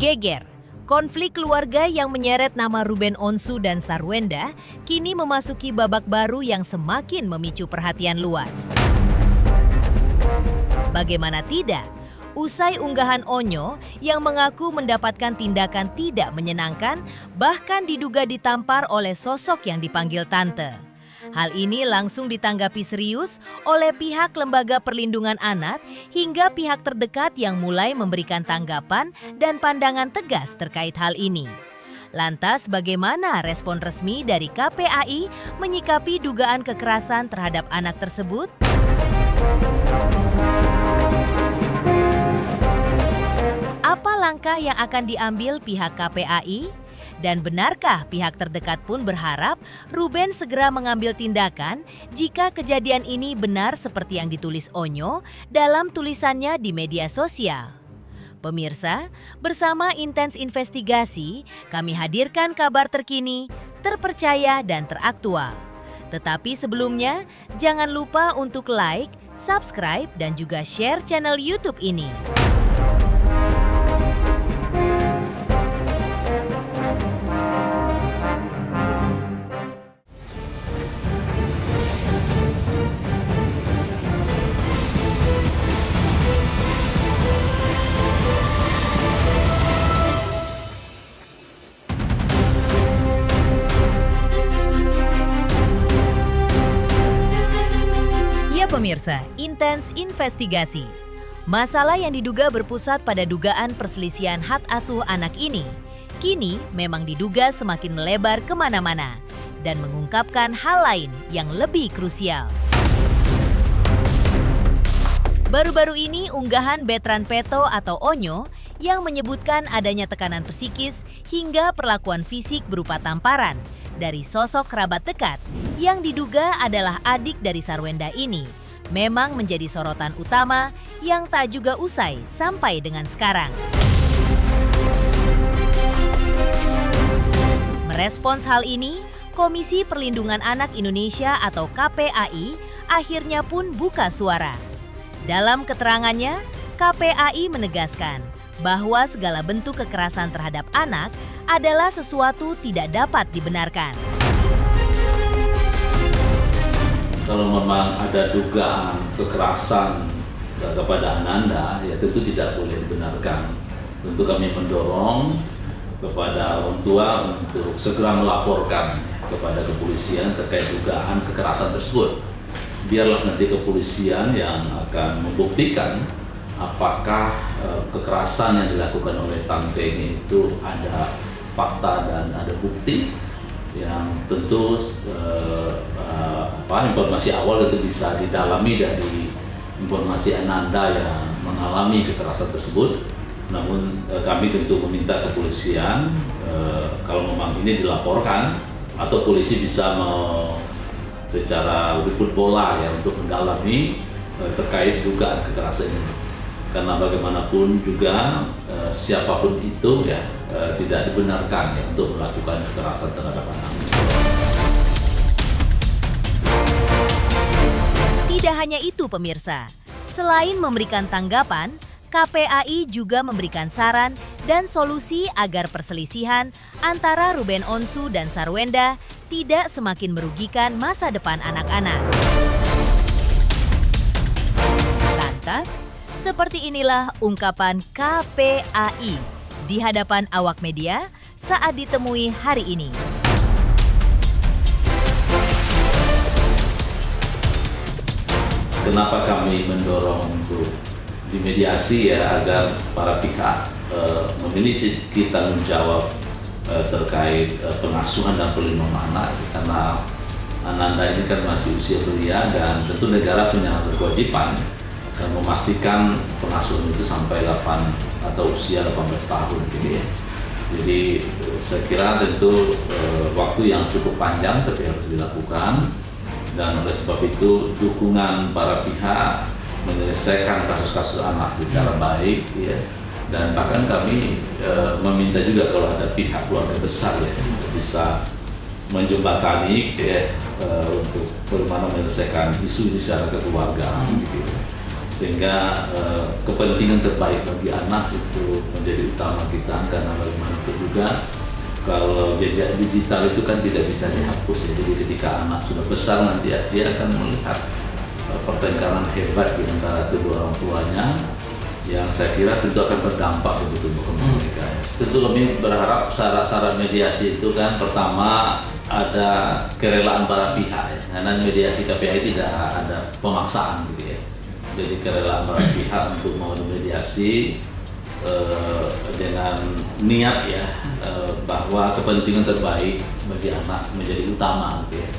Geger, konflik keluarga yang menyeret nama Ruben Onsu dan Sarwenda kini memasuki babak baru yang semakin memicu perhatian luas. Bagaimana tidak, usai unggahan Onyo yang mengaku mendapatkan tindakan tidak menyenangkan, bahkan diduga ditampar oleh sosok yang dipanggil tante. Hal ini langsung ditanggapi serius oleh pihak Lembaga Perlindungan Anak hingga pihak terdekat yang mulai memberikan tanggapan dan pandangan tegas terkait hal ini. Lantas bagaimana respon resmi dari KPAI menyikapi dugaan kekerasan terhadap anak tersebut? Apa langkah yang akan diambil pihak KPAI? Dan benarkah pihak terdekat pun berharap Ruben segera mengambil tindakan jika kejadian ini benar seperti yang ditulis Onyo dalam tulisannya di media sosial? Pemirsa, bersama Intens Investigasi, kami hadirkan kabar terkini, terpercaya dan teraktual. Tetapi sebelumnya, jangan lupa untuk like, subscribe, dan juga share channel YouTube ini. Pemirsa, Intens Investigasi. Masalah yang diduga berpusat pada dugaan perselisihan hak asuh anak ini, kini memang diduga semakin melebar kemana-mana dan mengungkapkan hal lain yang lebih krusial. Baru-baru ini unggahan Betran Peto atau Onyo yang menyebutkan adanya tekanan psikis hingga perlakuan fisik berupa tamparan dari sosok kerabat dekat yang diduga adalah adik dari Sarwenda ini memang menjadi sorotan utama yang tak juga usai sampai dengan sekarang. Merespons hal ini, Komisi Perlindungan Anak Indonesia atau KPAI akhirnya pun buka suara. Dalam keterangannya, KPAI menegaskan bahwa segala bentuk kekerasan terhadap anak adalah sesuatu tidak dapat dibenarkan. Kalau memang ada dugaan kekerasan kepada Ananda, ya tentu tidak boleh dibenarkan. Tentu kami mendorong kepada orang tua untuk segera melaporkan kepada kepolisian terkait dugaan kekerasan tersebut. Biarlah nanti kepolisian yang akan membuktikan apakah kekerasan yang dilakukan oleh tante ini itu ada fakta dan ada bukti yang tentu informasi awal itu bisa didalami dari informasi Ananda yang mengalami kekerasan tersebut. Namun kami tentu meminta kepolisian kalau memang ini dilaporkan atau polisi bisa secara lebih bola ya untuk mendalami terkait dugaan kekerasan ini. Karena bagaimanapun juga siapapun itu ya tidak dibenarkan ya untuk melakukan kekerasan terhadap anak. Tidak hanya itu pemirsa, selain memberikan tanggapan, KPAI juga memberikan saran dan solusi agar perselisihan antara Ruben Onsu dan Sarwenda tidak semakin merugikan masa depan anak-anak. Lantas, seperti inilah ungkapan KPAI di hadapan awak media saat ditemui hari ini. Kenapa kami mendorong untuk dimediasi ya agar para pihak memiliki tanggung jawab terkait pengasuhan dan perlindungan anak, karena Ananda ini kan masih usia belia dan tentu negara punya kewajiban dan memastikan pengasuhan itu sampai 8 atau usia 18 tahun gitu ya. Jadi saya kira tentu waktu yang cukup panjang tapi harus dilakukan, dan oleh sebab itu dukungan para pihak menyelesaikan kasus-kasus anak secara baik ya. Dan bahkan kami meminta juga kalau ada pihak keluarga besar ya bisa menjembatani ya untuk bagaimana menyelesaikan isu secara kekeluargaan gitu. sehingga kepentingan terbaik bagi anak itu menjadi utama kita, karena bagaimanapun juga kalau jejak digital itu kan tidak bisa dihapus ya. Jadi ketika anak sudah besar nanti dia akan melihat pertengkaran hebat di antara kedua orang tuanya, yang saya kira tentu akan berdampak begitu untuk mereka. Tentu kami berharap syarat-syarat mediasi itu kan pertama ada kerelaan para pihak ya, karena mediasi KPAI tidak ada pemaksaan gitu ya. Jadi kerelaan para pihak untuk mau mediasi dengan niat ya bahwa kepentingan terbaik bagi anak menjadi utama gitu ya.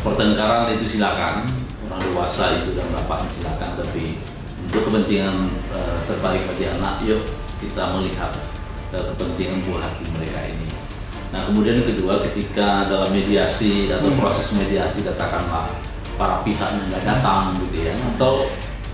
Pertengkaran itu silakan, orang dewasa itu dan bapak silakan, tapi untuk kepentingan terbaik bagi anak, yuk kita melihat kepentingan buah hati mereka ini. Nah kemudian yang kedua, ketika dalam mediasi atau proses mediasi katakanlah para pihaknya nggak datang gitu ya, atau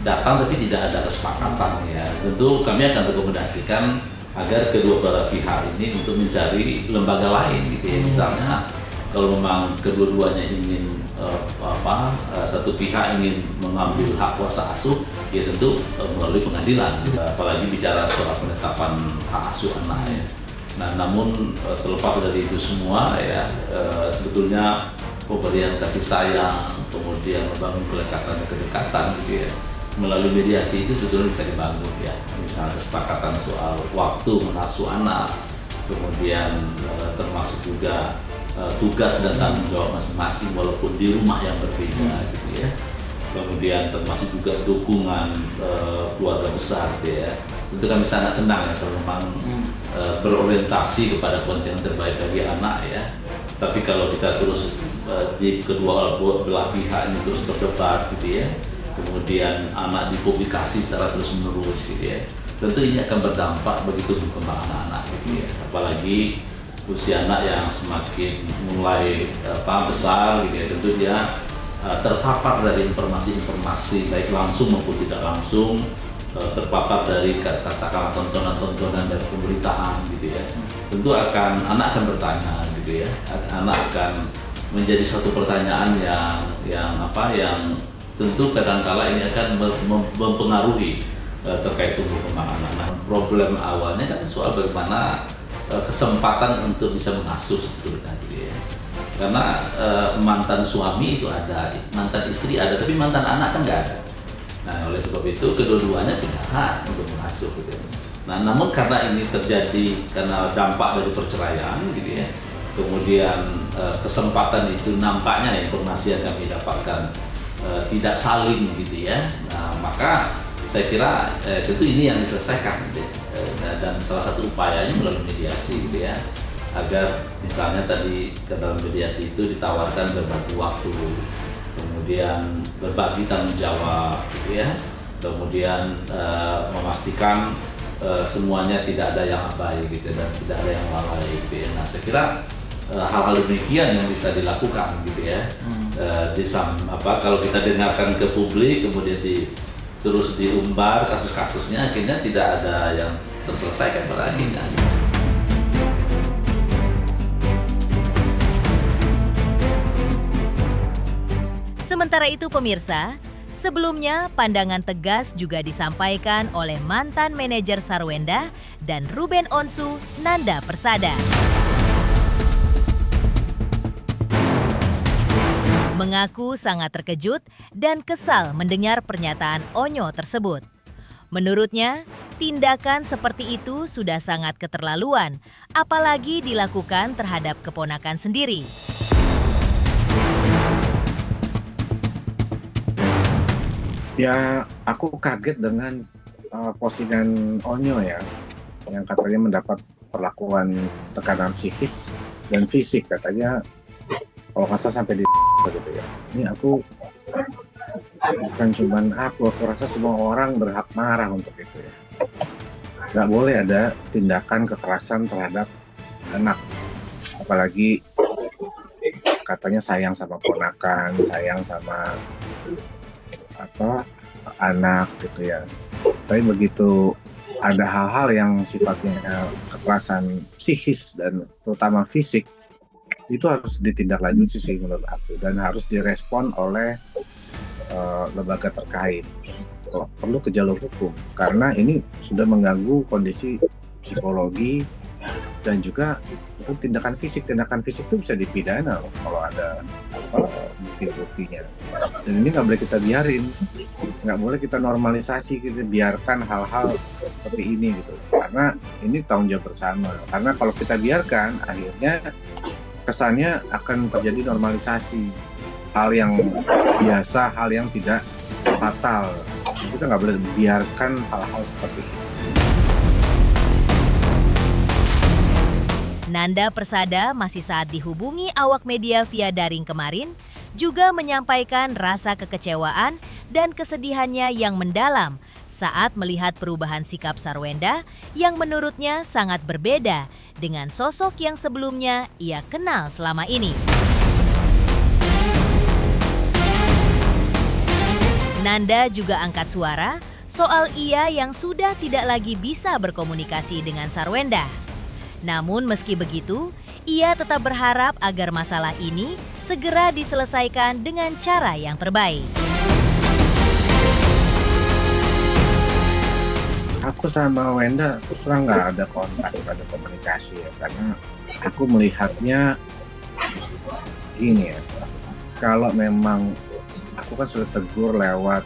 datang tapi tidak ada kesepakatan ya, tentu kami akan rekomendasikan agar kedua para pihak ini untuk mencari lembaga lain gitu ya. Misalnya kalau memang kedua-duanya ingin satu pihak ingin mengambil hak kuasa asuh, ya tentu melalui pengadilan, apalagi bicara soal penetapan hak asuh anak ya. Nah namun terlepas dari itu semua ya, sebetulnya pemberian kasih sayang, kemudian membangun kedekatan gitu ya, melalui mediasi itu sebetulnya bisa dibangun ya. Misalnya kesepakatan soal waktu mengasuh anak, kemudian termasuk juga tugas dan tanggung jawab masing-masing walaupun di rumah yang berbeda gitu ya. Kemudian termasuk juga dukungan keluarga besar gitu ya. Tentu kami sangat senang ya kalau memang berorientasi kepada kepentingan terbaik bagi anak ya. Tapi kalau kita terus di kedua belah pihak ini terus berdebat gitu ya, kemudian anak dipublikasi secara terus-menerus gitu ya, tentu ini akan berdampak begitu perkembangan anak gitu ya. Apalagi usia anak yang semakin mulai besar gitu ya, tentu dia terpapar dari informasi-informasi baik langsung maupun tidak langsung, terpapar dari katakanlah tontonan-tontonan dari pemberitaan gitu ya. Tentu anak akan bertanya gitu ya, anak akan menjadi satu pertanyaan yang tentu kadang-kala ini akan mempengaruhi terkait tumbuh kembang anak. Nah, problem awalnya kan soal bagaimana kesempatan untuk bisa mengasuh sebetulnya gitu ya. Karena mantan suami itu ada, mantan istri ada, tapi mantan anak kan nggak ada. Nah oleh sebab itu kedua-duanya punya hak untuk mengasuh gitu. Nah namun karena ini terjadi karena dampak dari perceraian gitu ya, kemudian kesempatan itu nampaknya informasi yang kami dapatkan tidak saling gitu ya. Nah maka saya kira tentu ini yang diselesaikan gitu ya. Dan salah satu upayanya melalui mediasi gitu ya, agar misalnya tadi ke dalam mediasi itu ditawarkan berbagi waktu, kemudian berbagi tanggung jawab gitu ya, kemudian memastikan semuanya tidak ada yang abai gitu dan tidak ada yang lalai gitu ya. Nah saya kira hal-hal demikian yang bisa dilakukan gitu ya. Kalau kita dengarkan ke publik kemudian terus diumbar kasus-kasusnya, akhirnya tidak ada yang terselesaikan pada akhirnya. Sementara itu pemirsa, sebelumnya pandangan tegas juga disampaikan oleh mantan manajer Sarwenda dan Ruben Onsu, Nanda Persada. Mengaku sangat terkejut dan kesal mendengar pernyataan Onyo tersebut. Menurutnya, tindakan seperti itu sudah sangat keterlaluan, apalagi dilakukan terhadap keponakan sendiri. Ya, aku kaget dengan postingan Onyo ya, yang katanya mendapat perlakuan tekanan psikis dan fisik, katanya kalau nggak salah sampai di gitu ya. Ini aku bukan cuman aku rasa semua orang berhak marah untuk itu ya. Nggak boleh ada tindakan kekerasan terhadap anak, apalagi katanya sayang sama ponakan, sayang sama anak gitu ya. Tapi begitu ada hal-hal yang sifatnya kekerasan psikis dan terutama fisik, itu harus ditindaklanjuti sih menurut aku, dan harus direspon oleh lembaga terkait. kalau perlu ke jalur hukum karena ini sudah mengganggu kondisi psikologi dan juga itu tindakan fisik itu bisa dipidana loh kalau ada bukti-buktinya. Dan ini nggak boleh kita biarin, nggak boleh kita normalisasi, kita biarkan hal-hal seperti ini gitu. Karena ini tanggung jawab bersama. Karena kalau kita biarkan, akhirnya kesannya akan terjadi normalisasi hal yang biasa, hal yang tidak fatal. Kita nggak boleh biarkan hal-hal seperti ini. Nanda Persada masih saat dihubungi awak media via daring kemarin juga menyampaikan rasa kekecewaan dan kesedihannya yang mendalam saat melihat perubahan sikap Sarwenda yang menurutnya sangat berbeda dengan sosok yang sebelumnya ia kenal selama ini. Nanda juga angkat suara soal ia yang sudah tidak lagi bisa berkomunikasi dengan Sarwenda. Namun meski begitu, ia tetap berharap agar masalah ini segera diselesaikan dengan cara yang terbaik. Aku sama Wenda terus terang nggak ada kontak, nggak ada komunikasi ya, karena aku melihatnya gini ya, kalau memang aku kan sudah tegur lewat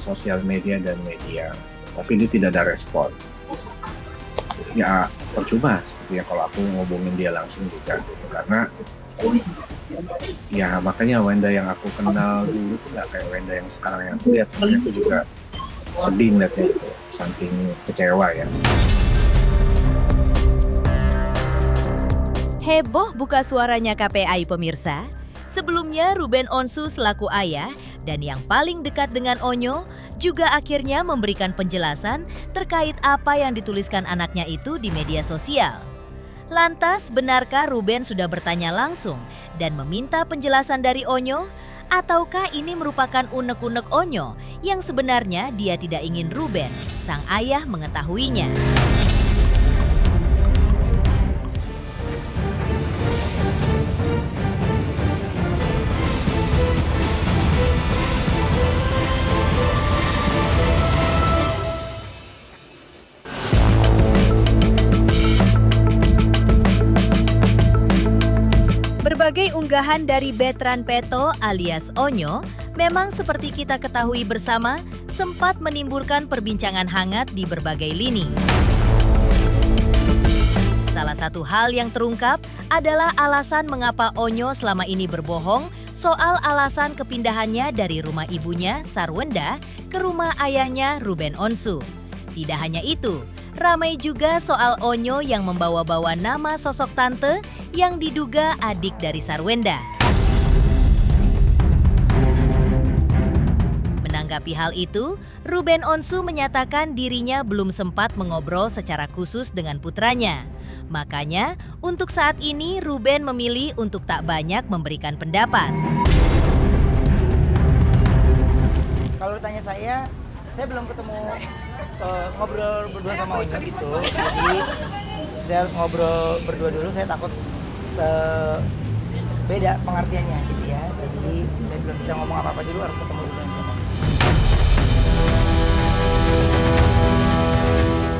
sosial media dan media, tapi dia tidak ada respon. Ya percuma sepertinya kalau aku ngobongin dia langsung juga gitu, karena ya makanya Wenda yang aku kenal dulu tuh nggak kayak Wenda yang sekarang yang aku lihat. Makanya aku juga sedih ngeliatnya gitu, saking kecewa ya. Heboh buka suaranya KPAI pemirsa. Sebelumnya Ruben Onsu selaku ayah dan yang paling dekat dengan Onyo juga akhirnya memberikan penjelasan terkait apa yang dituliskan anaknya itu di media sosial. Lantas, benarkah Ruben sudah bertanya langsung dan meminta penjelasan dari Onyo? Ataukah ini merupakan unek-unek Onyo yang sebenarnya dia tidak ingin Ruben, sang ayah, mengetahuinya? Berbagai unggahan dari Betran Peto alias Onyo memang seperti kita ketahui bersama sempat menimbulkan perbincangan hangat di berbagai lini. Salah satu hal yang terungkap adalah alasan mengapa Onyo selama ini berbohong soal alasan kepindahannya dari rumah ibunya Sarwenda ke rumah ayahnya Ruben Onsu. Tidak hanya itu, ramai juga soal Onyo yang membawa-bawa nama sosok tante yang diduga adik dari Sarwenda. Menanggapi hal itu, Ruben Onsu menyatakan dirinya belum sempat mengobrol secara khusus dengan putranya. Makanya, untuk saat ini Ruben memilih untuk tak banyak memberikan pendapat. Kalau tanya saya belum ketemu ngobrol berdua sama Onyo gitu. Jadi saya harus ngobrol berdua dulu, saya takut beda pengertiannya gitu ya. Jadi saya belum bisa ngomong apa-apa dulu, harus ketemu dulu.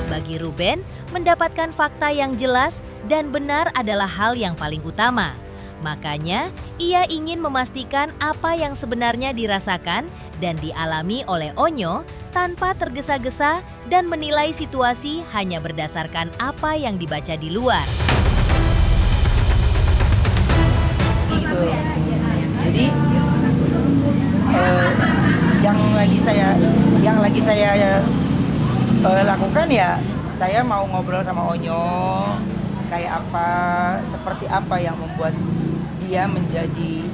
Bagi Ruben, mendapatkan fakta yang jelas dan benar adalah hal yang paling utama. Makanya, ia ingin memastikan apa yang sebenarnya dirasakan dan dialami oleh Onyo tanpa tergesa-gesa dan menilai situasi hanya berdasarkan apa yang dibaca di luar. Gitu. Jadi yang lagi saya lakukan ya, saya mau ngobrol sama Onyo kayak apa, seperti apa yang membuat dia menjadi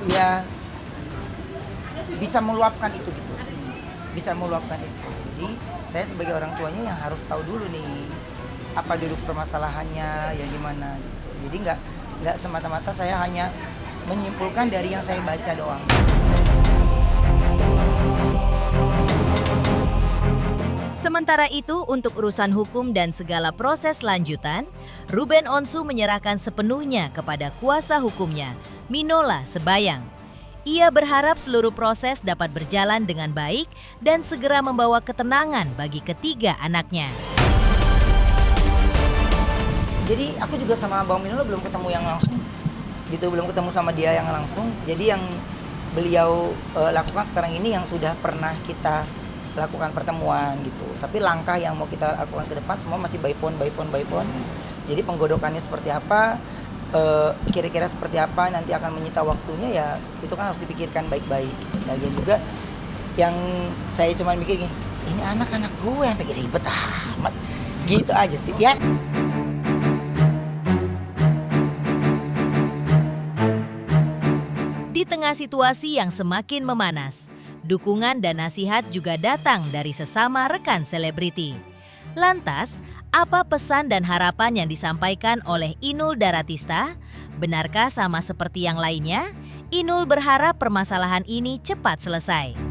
ya bisa meluapkan itu gitu, bisa meluapkan itu. Jadi saya sebagai orang tuanya yang harus tahu dulu nih apa duduk permasalahannya, ya gimana gitu. Jadi nggak semata-mata saya hanya menyimpulkan dari yang saya baca doang. Sementara itu, untuk urusan hukum dan segala proses lanjutan, Ruben Onsu menyerahkan sepenuhnya kepada kuasa hukumnya, Minola Sebayang. Ia berharap seluruh proses dapat berjalan dengan baik dan segera membawa ketenangan bagi ketiga anaknya. Jadi aku juga sama Bang Milo belum ketemu yang langsung, gitu, belum ketemu sama dia yang langsung. Jadi yang beliau lakukan sekarang ini yang sudah pernah kita lakukan pertemuan gitu. Tapi langkah yang mau kita lakukan ke depan semua masih by phone. Jadi penggodokannya seperti apa, kira-kira seperti apa, nanti akan menyita waktunya, ya itu kan harus dipikirkan baik-baik. Lagian juga yang saya cuma mikir gini, ini anak-anak gue yang pengen ribet amat, gitu aja sih ya. Di tengah situasi yang semakin memanas, dukungan dan nasihat juga datang dari sesama rekan selebriti. Lantas, apa pesan dan harapan yang disampaikan oleh Inul Daratista? Benarkah sama seperti yang lainnya? Inul berharap permasalahan ini cepat selesai.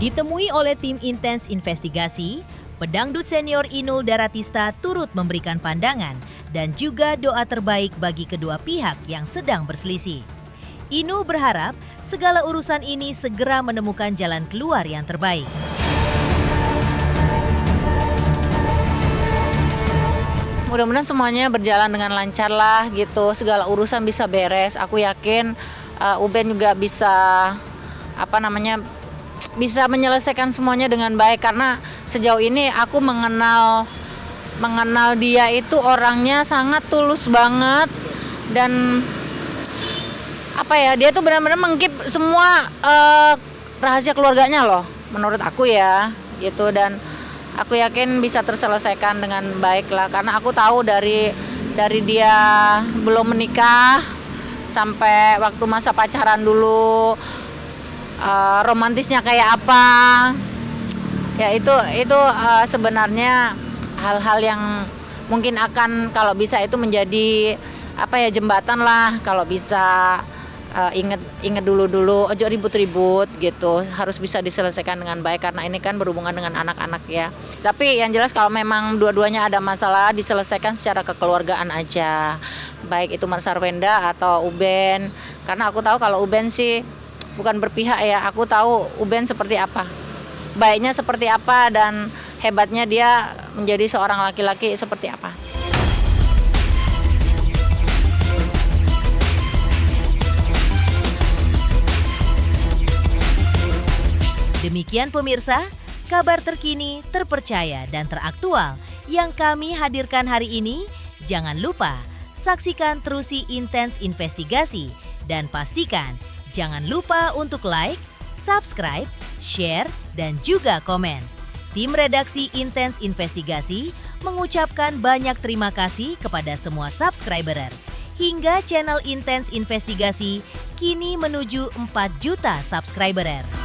Ditemui oleh tim Intens Investigasi, pedangdut senior Inul Daratista turut memberikan pandangan dan juga doa terbaik bagi kedua pihak yang sedang berselisih. Inul berharap segala urusan ini segera menemukan jalan keluar yang terbaik. Mudah-mudahan semuanya berjalan dengan lancar lah gitu, segala urusan bisa beres. Aku yakin Uben juga bisa bisa menyelesaikan semuanya dengan baik, karena sejauh ini aku mengenal dia itu orangnya sangat tulus banget, dan dia tuh benar-benar mengkeep semua rahasia keluarganya loh, menurut aku ya gitu. Dan aku yakin bisa terselesaikan dengan baik lah, karena aku tahu dari dia belum menikah sampai waktu masa pacaran dulu, romantisnya kayak apa ya, itu sebenarnya hal-hal yang mungkin akan kalau bisa itu menjadi jembatan lah, kalau bisa inget dulu ojo ribut-ribut gitu, harus bisa diselesaikan dengan baik karena ini kan berhubungan dengan anak-anak ya. Tapi yang jelas kalau memang dua-duanya ada masalah, diselesaikan secara kekeluargaan aja, baik itu Mas Arswenda atau Uben, karena aku tahu kalau Uben sih bukan berpihak ya, aku tahu Uben seperti apa, baiknya seperti apa, dan hebatnya dia menjadi seorang laki-laki seperti apa. Demikian pemirsa, kabar terkini, terpercaya, dan teraktual yang kami hadirkan hari ini. Jangan lupa saksikan terusi Intens Investigasi dan pastikan jangan lupa untuk like, subscribe, share, dan juga komen. Tim redaksi Intens Investigasi mengucapkan banyak terima kasih kepada semua subscriber. Hingga channel Intens Investigasi kini menuju 4 juta subscriber.